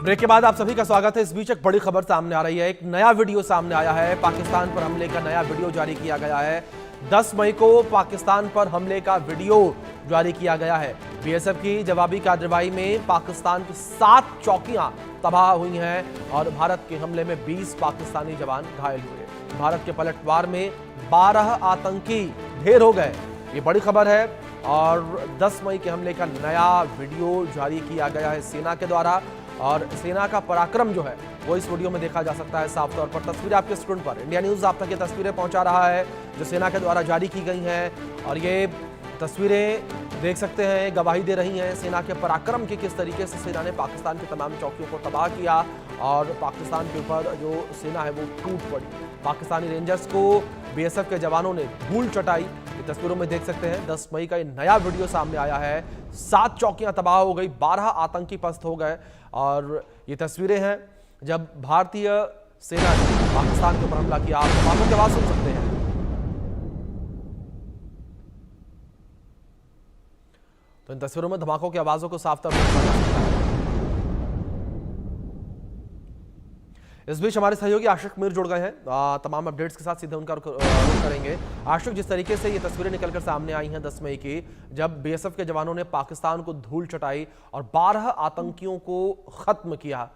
Break के बाद आप सभी का स्वागत है। इस बीच एक बड़ी खबर सामने आ रही है। एक नया वीडियो सामने आया है। पाकिस्तान पर हमले का नया वीडियो जारी किया गया है। 10 मई को पाकिस्तान पर हमले का वीडियो जारी किया गया है। बीएसएफ की जवाबी कार्रवाई में पाकिस्तान की 7 चौकियां तबाह हुई हैं और भारत के हमले में 20 पाकिस्तानी जवान घायल हुए। भारत के पलटवार में 12 आतंकी ढेर हो गए। ये बड़ी खबर है और 10 मई के हमले का नया वीडियो जारी किया गया है सेना के द्वारा और सेना का पराक्रम जो है वो इस वीडियो में देखा जा सकता है साफ तौर पर। तस्वीरें आपके स्क्रीन पर, इंडिया न्यूज़ आप तक ये तस्वीरें पहुंचा रहा है जो सेना के द्वारा जारी की गई हैं और ये तस्वीरें देख सकते हैं गवाही दे रही हैं सेना के पराक्रम की, किस तरीके से सेना ने पाकिस्तान की तमाम चौकियों को तबाह किया और पाकिस्तान के ऊपर जो सेना है वो टूट पड़ी। पाकिस्तानी रेंजर्स को बीएसएफ के जवानों ने धूल चटाई। ये तस्वीरों में देख सकते हैं 10 मई का ये नया वीडियो सामने आया है। 7 चौकियां तबाह हो गई, 12 आतंकी पस्त हो गए और ये तस्वीरें हैं जब भारतीय सेना ने पाकिस्तान के ऊपर हमला किया। आप धमाकों की आवाज सुन सकते हैं। तो इन तस्वीरों में धमाकों की आवाजों को साफ तौर पर सुना जा सकता है। इस बीच हमारे सहयोगी आशिक मीर जुड़ गए हैं तमाम अपडेट्स के साथ, सीधे उनका रुख करेंगे। आशिक, जिस तरीके से ये तस्वीरें निकलकर सामने आई हैं 10 मई की, जब बीएसएफ के जवानों ने पाकिस्तान को धूल चटाई और 12 आतंकियों को खत्म किया।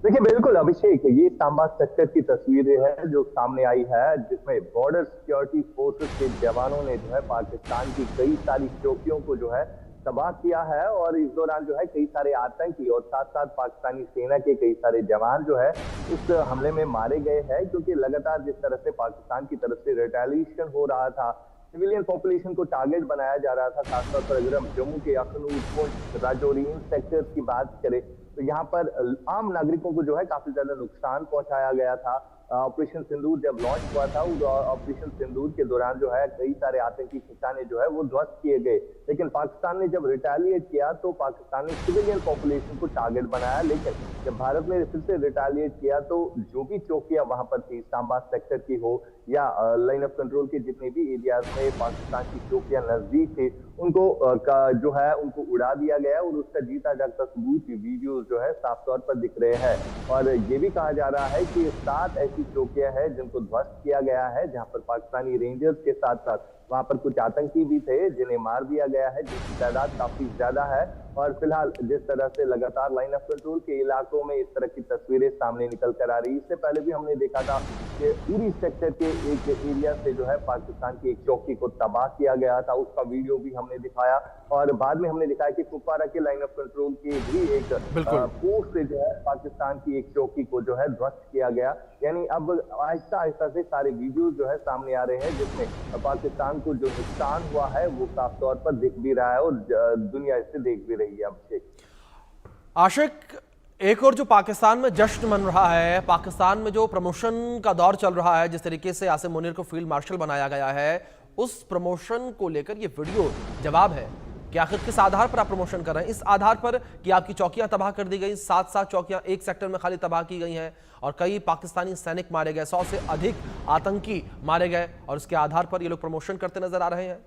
देखिए बिल्कुल अभिषेक, ये सांबा सेक्टर की तस्वीरें हैं जो सामने आई है, जिसमें बॉर्डर सिक्योरिटी फोर्सेस के जवानों ने जो है पाकिस्तान की कई सारी चौकियों को जो है तबाह किया है और इस दौरान जो है कई सारे आतंकी और साथ साथ पाकिस्तानी सेना के कई सारे जवान जो है इस हमले में मारे गए हैं, क्योंकि लगातार जिस तरह से पाकिस्तान की तरफ से रिटेलिएशन हो रहा था, सिविलियन पॉपुलेशन को टारगेट बनाया जा रहा था। खासतौर पर अगर हम जम्मू के अखनूर, पुंछ, राजौरी इन सेक्टर्स की बात करें तो यहाँ पर आम नागरिकों को जो है काफी ज्यादा नुकसान पहुंचाया गया था। ऑपरेशन सिंदूर जब लॉन्च हुआ था, उस ऑपरेशन सिंदूर के दौरान जो है कई सारे आतंकी ठिकाने जो है वो ध्वस्त किए गए, लेकिन पाकिस्तान ने जब रिटेलिएट किया तो पाकिस्तान ने सिविलियन पॉपुलेशन को टारगेट बनाया। लेकिन जब भारत ने फिर से रिटेलिएट किया तो जो भी चौकियां वहां पर थी, सांबा सेक्टर की हो या लाइन ऑफ कंट्रोल के जितने भी एरियाज में पाकिस्तान की चौकियां नजदीक थी, उनको जो है उनको उड़ा दिया गया और उसका जीता जागता सबूत वीडियो जो है साफ तौर पर दिख रहे हैं। और ये भी कहा जा रहा है कि 7 ऐसी चौकियां हैं जिनको ध्वस्त किया गया है, जहां पर पाकिस्तानी रेंजर्स के साथ साथ वहां पर कुछ आतंकी भी थे जिन्हें मार दिया गया है, जिसकी तादाद काफी ज्यादा है। और फिलहाल जिस तरह से लगातार लाइन ऑफ कंट्रोल के इलाकों में इस तरह की तस्वीरें सामने निकल कर आ रही, इससे पहले भी हमने देखा था कि उरी सेक्टर के एक एरिया से जो है पाकिस्तान की एक चौकी को तबाह किया गया था, उसका वीडियो भी हमने दिखाया। और बाद में हमने दिखाया कि कुपवारा के लाइन ऑफ कंट्रोल की भी एक पोस्ट से जो है पाकिस्तान की एक चौकी को जो है ध्वस्त किया गया। यानी अब आहिस्ता आहिस्ता से सारे वीडियो जो है सामने आ रहे हैं, जिसमें पाकिस्तान को जो नुकसान हुआ है वो साफ तौर पर दिख भी रहा है और दुनिया इससे देख भी रही है। आशिक, एक और जो पाकिस्तान में जश्न मन रहा है, पाकिस्तान में जो प्रमोशन का दौर चल रहा है, जिस तरीके से आसिम मुनीर को फील्ड मार्शल बनाया गया है, उस प्रमोशन को लेकर ये वीडियो जवाब है कि आखिर किस आधार पर आप प्रमोशन कर रहे हैं। इस आधार पर कि आपकी चौकियां तबाह कर दी गई, 7 चौकियां एक सेक्टर में खाली तबाह की गई हैं और कई पाकिस्तानी सैनिक मारे गए, 100 से अधिक आतंकी मारे गए और इसके आधार पर ये लोग प्रमोशन करते नजर आ रहे हैं।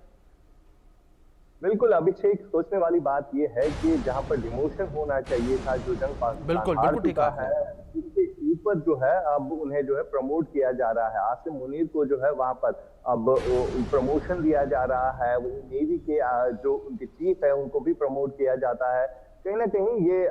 बिल्कुल अभिषेक, सोचने वाली बात यह है कि जहां पर डिमोशन होना चाहिए था, जो जंग पाकिस्तान हार चुका है, उसके ऊपर जो है अब उन्हें जो है प्रमोट किया जा रहा है। आसिम मुनीर को जो है वहां पर अब प्रमोशन दिया जा रहा है। वही नेवी के जो उनके चीफ है उनको भी प्रमोट किया जाता है। कहीं ना कहीं ये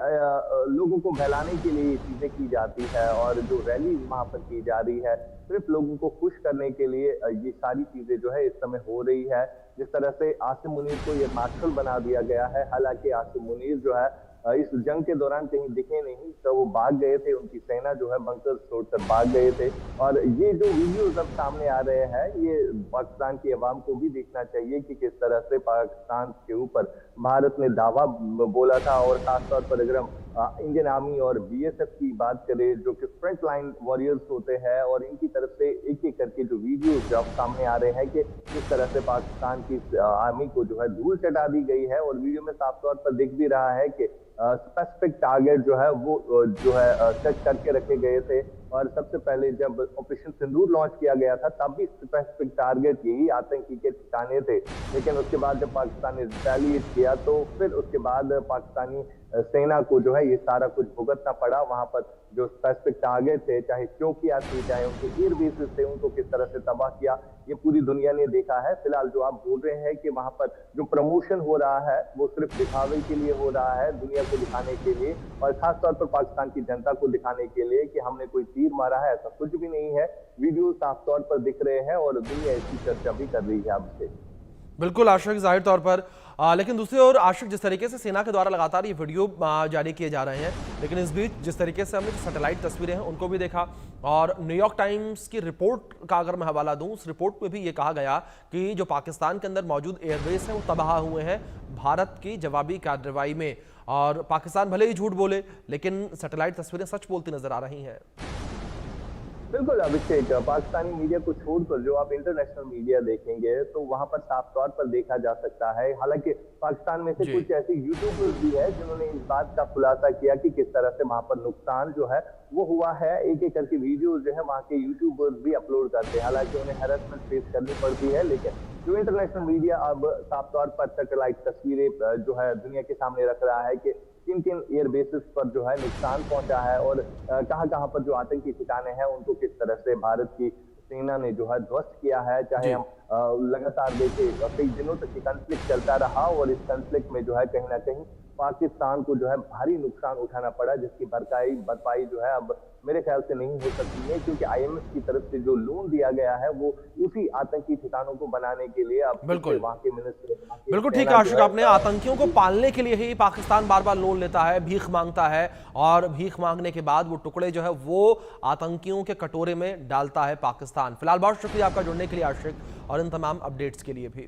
लोगों को बहलाने के लिए चीजें की जाती है और जो रैली वहां पर की जा रही है सिर्फ लोगों को खुश करने के लिए ये सारी चीजें जो है इस समय हो रही है। जिस तरह से आसिम मुनीर को ये मार्शल बना दिया गया है, हालांकि आसिम मुनीर जो है इस जंग के दौरान कहीं दिखे नहीं, तो वो भाग गए थे, उनकी सेना जो है बंकर छोड़कर भाग गए थे। और ये जो वीडियोज अब सामने आ रहे हैं, ये पाकिस्तान की आवाम को भी देखना चाहिए कि किस तरह से पाकिस्तान के ऊपर भारत ने दावा बोला था। और खासतौर पर अगर हम इंडियन आर्मी और बीएसएफ की बात करें, जो कि फ्रंट लाइन वॉरियर्स होते हैं, और इनकी तरफ से एक एक करके जो वीडियोज अब सामने आ रहे हैं कि किस तरह से पाकिस्तान की आर्मी को जो है धूल चटा दी गई है। और वीडियो में साफ तौर पर दिख भी रहा है कि स्पेसिफिक टारगेट जो है वो जो है सेट करके रखे गए थे। और सबसे पहले जब ऑपरेशन सिंदूर लॉन्च किया गया था तब भी स्पेसिफिक टारगेट यही आतंकी के ठिकाने थे, लेकिन उसके बाद जब पाकिस्तान ने रिटेलिएट किया तो फिर उसके बाद पाकिस्तानी सेना को जो है ये सारा कुछ भुगतना पड़ा। वहां पर जो स्पेसिफिक टारगेट थे, चाहे चौकियां थी, चाहे उनके एयर बेसिस थे, उनको किस तरह से तबाह किया, ये पूरी दुनिया ने देखा है। फिलहाल जो आप बोल रहे हैं कि वहां पर जो प्रमोशन हो रहा है वो सिर्फ दिखावे के लिए हो रहा है, दुनिया को दिखाने के लिए और खासतौर पर पाकिस्तान की जनता को दिखाने के लिए कि हमने कोई तीर मारा है, ऐसा कुछ भी नहीं है। वीडियो साफ तौर पर दिख रहे हैं और दुनिया इसकी चर्चा भी कर रही है अब से। बिल्कुल आशिक, जाहिर तौर पर लेकिन दूसरी ओर आशिक, जिस तरीके से सेना के द्वारा लगातार ये वीडियो जारी किए जा रहे हैं, लेकिन इस बीच जिस तरीके से हमने सैटेलाइट तस्वीरें हैं उनको भी देखा और न्यूयॉर्क टाइम्स की रिपोर्ट का अगर मैं हवाला दूं, उस रिपोर्ट में भी ये कहा गया कि जो पाकिस्तान के अंदर मौजूद एयरबेस हैं वो तबाह हुए हैं भारत की जवाबी कार्रवाई में। और पाकिस्तान भले ही झूठ बोले, लेकिन सैटेलाइट तस्वीरें सच बोलती नजर आ रही हैं। बिल्कुल अभिषेक, पाकिस्तानी मीडिया को छोड़कर जो आप इंटरनेशनल मीडिया देखेंगे तो वहां पर साफ तौर पर देखा जा सकता है। हालांकि पाकिस्तान में से कुछ ऐसे यूट्यूबर्स भी है जिन्होंने इस बात का खुलासा किया कि किस तरह से वहां पर नुकसान जो है वो हुआ है। एक एक करके वीडियो जो है वहां के यूट्यूबर्स भी अपलोड करते हैं, हालांकि उन्हें हैरेसमेंट फेस करनी पड़ती है। लेकिन जो इंटरनेशनल मीडिया अब साफ तौर पर सैटेलाइट तस्वीरें जो है दुनिया के सामने रख रहा है कि किन किन एयर बेसिस पर जो है नुकसान पहुंचा है और कहां कहां पर जो आतंकी ठिकाने हैं उनको किस तरह से भारत की सेना ने जो है ध्वस्त किया है। चाहे हम लगातार देखें, कई दिनों तक ये कॉन्फ्लिक्ट चलता रहा और इस कॉन्फ्लिक्ट में जो है कहीं ना कहीं पाकिस्तान को जो है भारी नुकसान उठाना पड़ा, जिसकी भरपाई जो है अब मेरे ख्याल से नहीं हो सकती है, क्योंकि IMF की तरफ से जो लोन दिया गया है वो उसी आतंकी ठिकानों को बनाने के लिए अब बिल्कुल वहां के मिनिस्टर बिल्कुल ठीक है आशिक, आपने आतंकियों को पालने के लिए ही पाकिस्तान बार बार लोन लेता है, भीख मांगता है और भीख मांगने के बाद वो टुकड़े जो है वो आतंकियों के कटोरे में डालता है पाकिस्तान। फिलहाल बहुत शुक्रिया आपका जुड़ने के लिए आशिक और इन तमाम अपडेट्स के लिए भी।